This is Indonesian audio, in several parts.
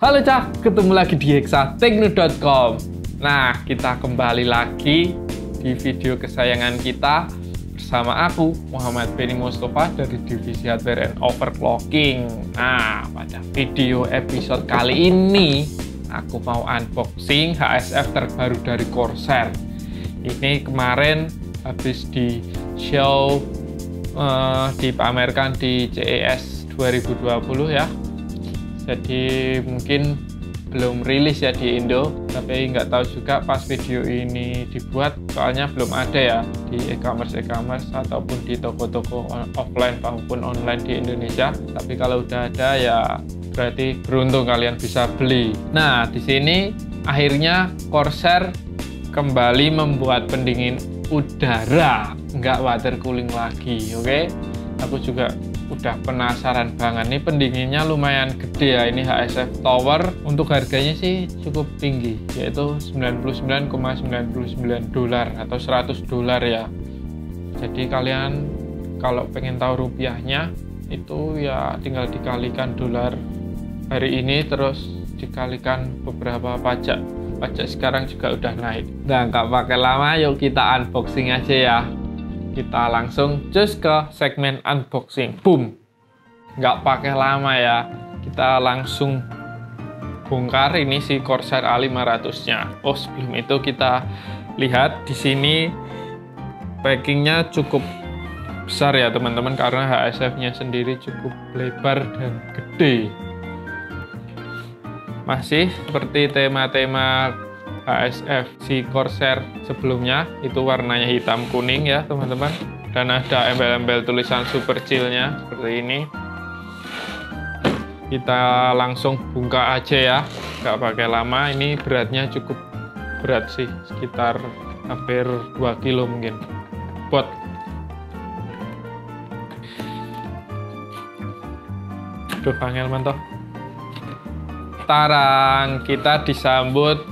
Halo Cak, ketemu lagi di hexatekno.com. Nah, kita kembali lagi di video kesayangan kita bersama aku, Muhammad Benny Mustafa dari Divisi Hardware and Overclocking. Nah, pada video episode kali ini, aku mau unboxing HSF terbaru dari Corsair. Ini kemarin habis di show, dipamerkan di CES 2020 ya. Jadi mungkin belum rilis ya di Indo, tapi nggak tahu juga pas video ini dibuat, soalnya belum ada ya di e-commerce ataupun di toko-toko offline maupun online di Indonesia. Tapi kalau udah ada ya berarti beruntung kalian bisa beli. Nah, di sini akhirnya Corsair kembali membuat pendingin udara, nggak water cooling lagi. Oke, aku juga udah penasaran banget nih, pendinginnya lumayan gede ya. Ini HSF Tower, untuk harganya sih cukup tinggi, yaitu $99,99 atau $100 ya. Jadi kalian kalau pengen tahu rupiahnya itu ya tinggal dikalikan dolar hari ini, terus dikalikan beberapa pajak sekarang juga udah naik. Nah, nggak pakai lama, yuk kita unboxing aja ya. Kita langsung cus ke segmen unboxing. Boom, nggak pakai lama ya, kita langsung bongkar ini si Corsair A500-nya. Oh, sebelum itu kita lihat di sini packingnya cukup besar ya teman-teman, karena HSF-nya sendiri cukup lebar dan gede. Masih seperti tema-tema HSF si Corsair sebelumnya, itu warnanya hitam kuning ya teman-teman, dan ada embel-embel tulisan super chill-nya seperti ini. Kita langsung buka aja ya, nggak pakai lama. Ini beratnya cukup berat sih, sekitar hampir 2 kilo mungkin bot. Duh, angel mantap. Tarang, kita disambut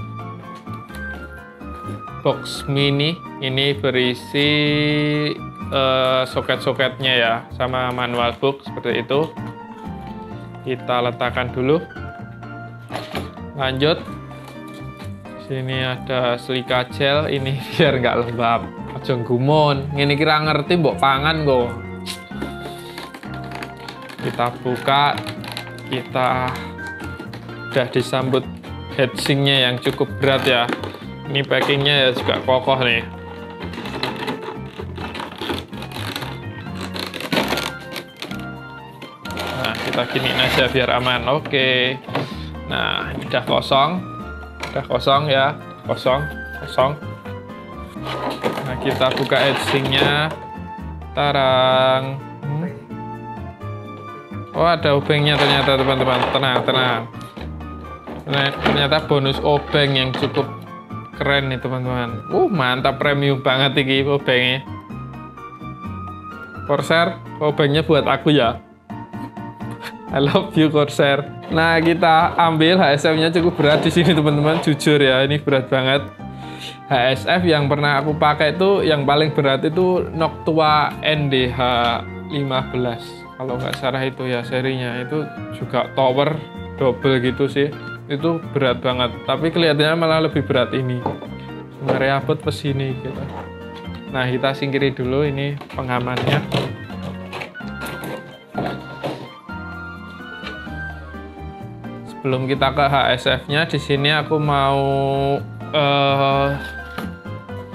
box mini. Ini berisi soket-soketnya ya, sama manual book seperti itu. Kita letakkan dulu. Lanjut, sini ada silika gel, ini biar nggak lembab. Aja gumun, ini kira ngerti mbok pangan kok. Kita buka, kita udah disambut heatsink-nya yang cukup berat ya. Ini packingnya ya juga kokoh nih. Nah, kita giniin aja biar aman. Oke. Nah, ini udah kosong ya, kosong. Nah, kita buka heatsink-nya. Tarang. Oh, ada obengnya ternyata teman-teman. Tenang. Ternyata bonus obeng yang cukup keren nih teman-teman. Mantap, premium banget ini obengnya. Corsair, obengnya buat aku ya. I love you Corsair. Nah, kita ambil HSF-nya cukup berat di sini teman-teman. Jujur ya, ini berat banget. HSF yang pernah aku pakai itu yang paling berat itu Noctua NDH 15. Kalau nggak salah itu ya serinya. Itu juga tower double gitu sih. Itu berat banget, tapi kelihatannya malah lebih berat ini. Ngereabot pesini gitu. Nah, kita singkiri dulu ini pengamannya. Sebelum kita ke HSF-nya, di sini aku mau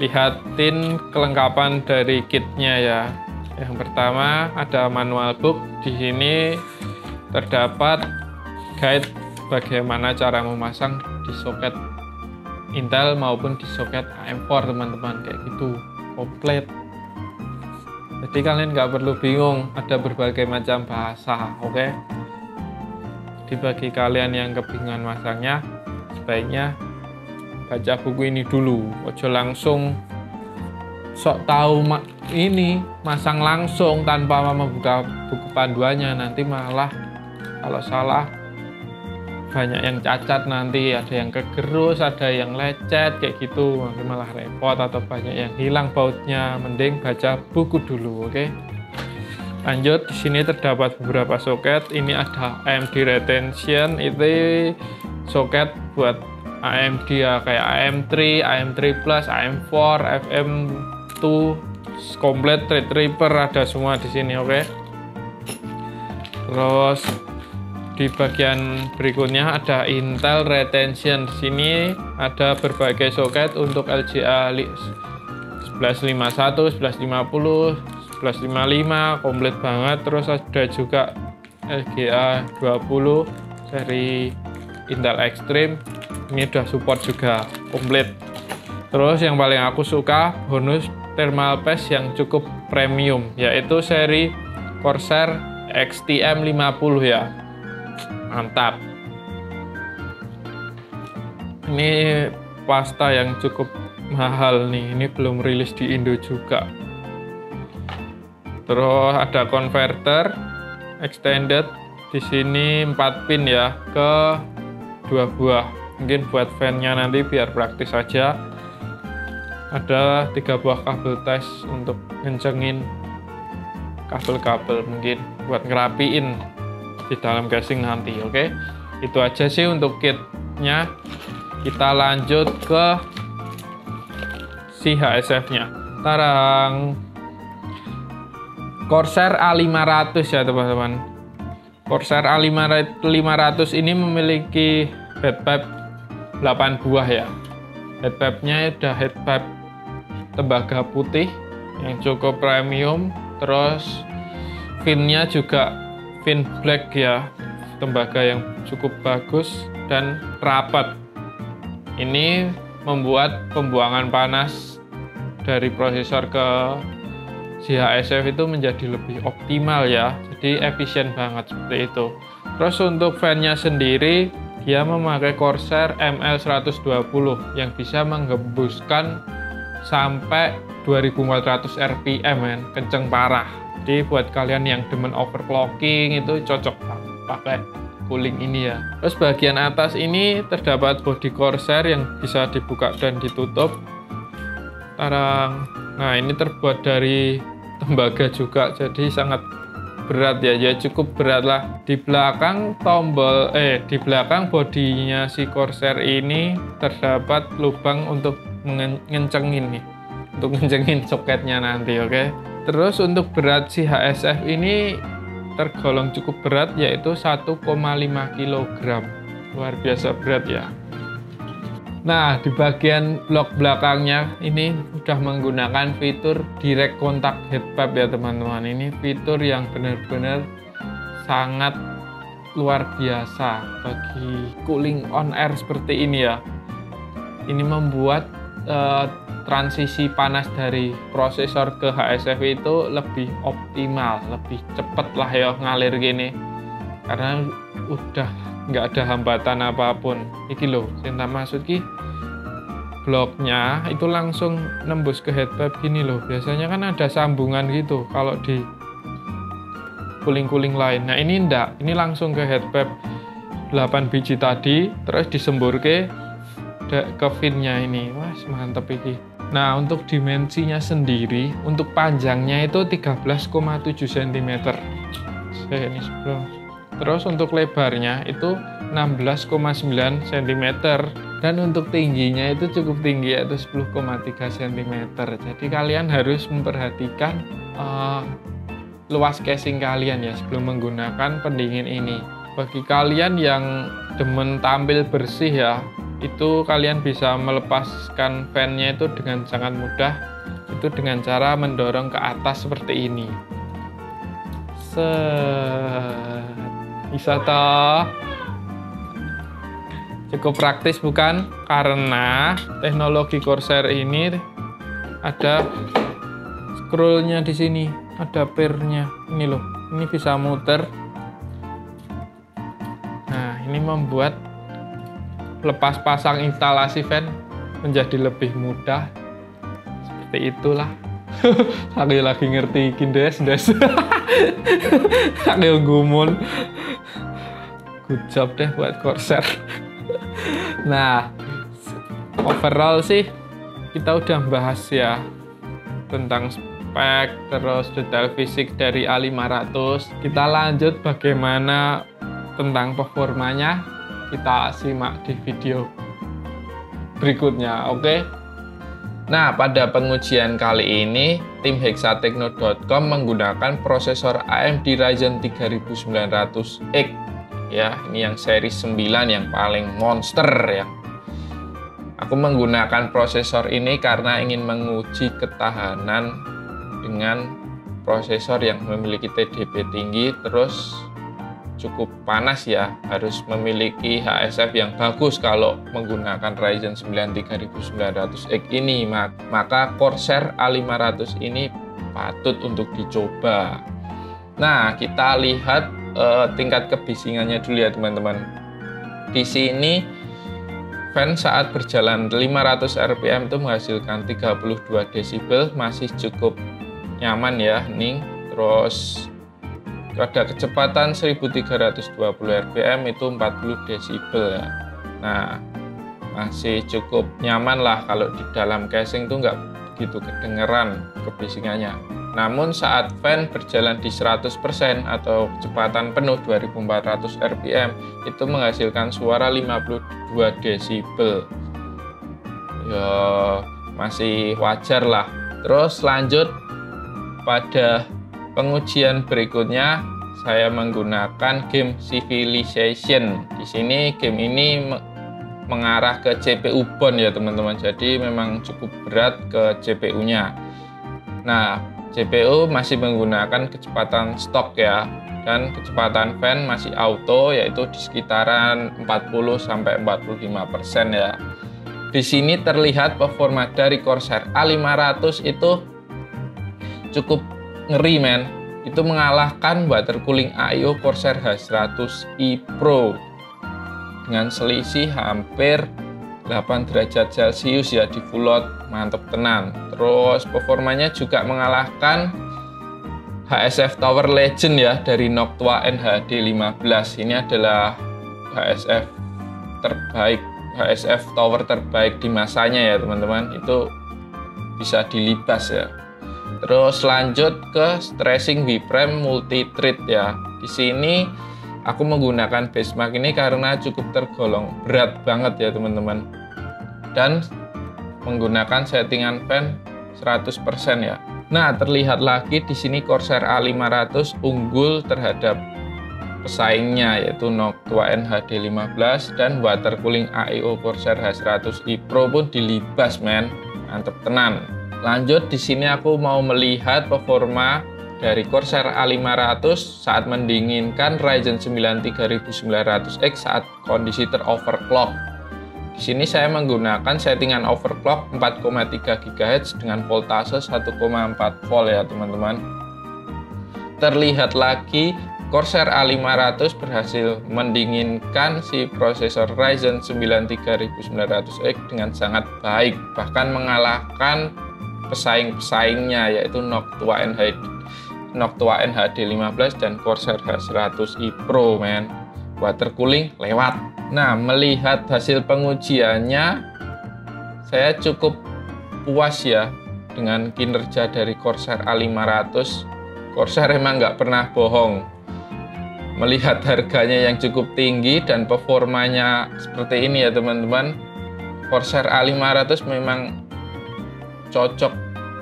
lihatin kelengkapan dari kitnya ya. Yang pertama ada manual book. Di sini terdapat guide bagaimana cara memasang di soket Intel maupun di soket AM4 teman-teman, kayak gitu, komplit. Jadi kalian nggak perlu bingung, ada berbagai macam bahasa. Oke. Jadi bagi kalian yang kebingungan masangnya, sebaiknya baca buku ini dulu. Ojo langsung sok tahu ini masang langsung tanpa membuka buku panduannya, nanti malah kalau salah banyak yang cacat, nanti ada yang kegerus, ada yang lecet kayak gitu, nanti malah repot atau banyak yang hilang bautnya. Mending baca buku dulu. Oke. Lanjut, di sini terdapat beberapa soket. Ini ada AMD retention, itu soket buat AMD ya, kayak AM3, AM3 Plus, AM4, FM2, komplit Threadripper ada semua di sini, oke. Terus di bagian berikutnya ada Intel retention. Di sini ada berbagai soket untuk LGA 1151, 1150, 1155, komplit banget. Terus ada juga LGA 20 seri Intel Extreme. Ini udah support juga, komplit. Terus yang paling aku suka bonus thermal paste yang cukup premium, yaitu seri Corsair XTM 50 ya. Mantap. Ini pasta yang cukup mahal nih. Ini belum rilis di Indo juga. Terus ada converter extended. Di sini 4 pin ya ke 2 buah. Mungkin buat fan-nya nanti biar praktis saja. Ada 3 buah kabel tes untuk ngencengin kabel-kabel, mungkin buat ngerapiin di dalam casing nanti, oke. Itu aja sih untuk kitnya. Kita lanjut ke si HSF-nya. Tarang, Corsair A500 ya teman-teman. Corsair A500 ini memiliki headpipe 8 buah ya. Headpipe-nya udah headpipe tembaga putih yang cukup premium. Terus fin-nya juga fin black ya, tembaga yang cukup bagus dan rapat. Ini membuat pembuangan panas dari prosesor ke HSF itu menjadi lebih optimal ya, jadi efisien banget seperti itu. Terus untuk fan-nya sendiri, dia memakai Corsair ML120 yang bisa menggembuskan sampai 2400 rpm men, kenceng parah. Jadi buat kalian yang demen overclocking itu cocok pakai cooling ini ya. Terus bagian atas ini terdapat bodi Corsair yang bisa dibuka dan ditutup. Tarang. Nah, ini terbuat dari tembaga juga, jadi sangat berat ya, cukup berat lah. Di belakang di belakang bodinya si Corsair ini terdapat lubang untuk ngencengin nih, untuk ngencengin soketnya nanti, oke. Terus untuk berat si HSF ini tergolong cukup berat, yaitu 1,5 kg. Luar biasa berat ya. Nah, di bagian blok belakangnya ini udah menggunakan fitur direct contact headpipe ya teman-teman. Ini fitur yang benar-benar sangat luar biasa bagi cooling on air seperti ini ya. Ini membuat transisi panas dari prosesor ke HSF itu lebih optimal, lebih cepet lah ya ngalir gini, karena udah nggak ada hambatan apapun. Iki loh, saya maksud ki bloknya itu langsung nembus ke headpipe gini loh. Biasanya kan ada sambungan gitu kalau di cooling lain. Nah ini enggak, ini langsung ke headpipe 8 biji tadi, terus disembur ke fin-nya ini. Wah, mantep iki. Nah, untuk dimensinya sendiri, untuk panjangnya itu 13,7 cm. Ini sebelum. Terus untuk lebarnya itu 16,9 cm. Dan untuk tingginya itu cukup tinggi, yaitu 10,3 cm. Jadi kalian harus memperhatikan luas casing kalian ya sebelum menggunakan pendingin ini. Bagi kalian yang demen tampil bersih ya, itu kalian bisa melepaskan fan-nya itu dengan sangat mudah, itu dengan cara mendorong ke atas seperti ini. Bisa toh? Cukup praktis bukan? Karena teknologi Corsair ini ada scrollnya di sini, ada pair-nya. Ini loh, ini bisa muter. Nah, ini membuat lepas pasang instalasi fan menjadi lebih mudah. Seperti itulah. Aku lagi ngerti des. Aku gumun. Good job deh buat Corsair. Nah, overall sih kita udah bahas ya tentang spek, terus detail fisik dari A500. Kita lanjut bagaimana tentang performanya. kita simak di video berikutnya, oke? Nah, pada pengujian kali ini, tim hexatekno.com menggunakan prosesor AMD Ryzen 3900X. Ya, ini yang seri 9 yang paling monster ya. Aku menggunakan prosesor ini karena ingin menguji ketahanan dengan prosesor yang memiliki TDP tinggi, terus cukup panas ya, harus memiliki HSF yang bagus kalau menggunakan Ryzen 9 3900X ini. Maka Corsair A500 ini patut untuk dicoba. Nah, kita lihat tingkat kebisingannya dulu ya teman-teman. Di sini fan saat berjalan 500 rpm itu menghasilkan 32 desibel, masih cukup nyaman ya, hening. Terus pada kecepatan 1320 rpm itu 40 desibel ya. Nah, masih cukup nyaman lah, kalau di dalam casing tuh nggak begitu kedengeran kebisingannya. Namun saat fan berjalan di 100% atau kecepatan penuh 2400 rpm itu menghasilkan suara 52 desibel. Ya, masih wajar lah. Terus lanjut pada pengujian berikutnya, saya menggunakan game Civilization. Di sini game ini mengarah ke CPU bond ya teman-teman. Jadi memang cukup berat ke CPU-nya. Nah, CPU masih menggunakan kecepatan stok ya, dan kecepatan fan masih auto, yaitu di sekitaran 40-45% ya. Di sini terlihat performa dari Corsair A500 itu cukup ngeri men. Itu mengalahkan water cooling AIO Corsair H100i Pro dengan selisih hampir 8 derajat Celcius ya di full load, mantep tenan. Terus performanya juga mengalahkan HSF Tower Legend ya dari Noctua NHD15. Ini adalah HSF terbaik, HSF Tower terbaik di masanya ya teman-teman. Itu bisa dilibas ya. Terus lanjut ke stressing V-Prime multi thread ya. Di sini aku menggunakan benchmark ini karena cukup tergolong berat banget ya teman-teman, dan menggunakan settingan fan 100% ya. Nah, terlihat lagi di sini Corsair A500 unggul terhadap pesaingnya, yaitu Noctua NHD15 dan water cooling AIO Corsair H100i Pro pun dilibas men, mantep tenan. Lanjut di sini aku mau melihat performa dari Corsair A500 saat mendinginkan Ryzen 9 3900X saat kondisi teroverclock. Di sini saya menggunakan settingan overclock 4,3 GHz dengan voltase 1,4 volt ya teman-teman. Terlihat lagi Corsair A500 berhasil mendinginkan si prosesor Ryzen 9 3900X dengan sangat baik, bahkan mengalahkan pesaing-pesaingnya yaitu Noctua NHD15 dan Corsair H100i Pro men. Water cooling lewat. Nah, melihat hasil pengujiannya, saya cukup puas ya dengan kinerja dari Corsair A500. Corsair emang nggak pernah bohong. Melihat harganya yang cukup tinggi dan performanya seperti ini ya teman-teman, Corsair A500 memang cocok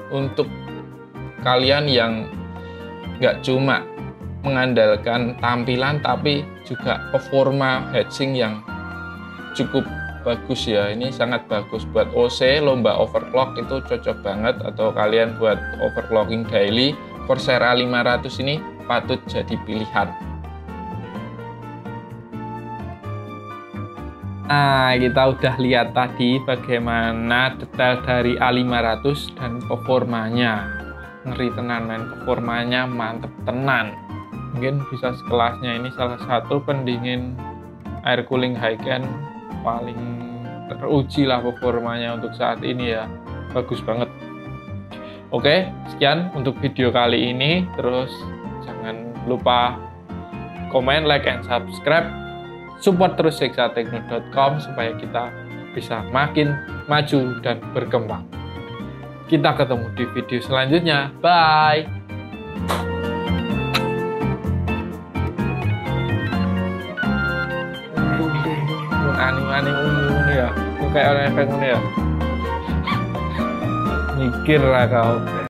untuk kalian yang nggak cuma mengandalkan tampilan tapi juga performa heatsink yang cukup bagus ya. Ini sangat bagus buat OC, lomba overclock itu cocok banget, atau kalian buat overclocking daily, Corsair A500 ini patut jadi pilihan. Nah, kita udah lihat tadi bagaimana detail dari A500 dan performanya. Ngeri tenan men, performanya mantep tenan. Mungkin bisa sekelasnya, ini salah satu pendingin air cooling high-end paling teruji lah performanya untuk saat ini ya. Bagus banget. Oke, sekian untuk video kali ini. Terus jangan lupa komen, like, and subscribe. Support terus hexatekno.com supaya kita bisa makin maju dan berkembang. Kita ketemu di video selanjutnya. Bye! maning ungu ya. Kayak orang efek ngono ya. Mikir lah kau.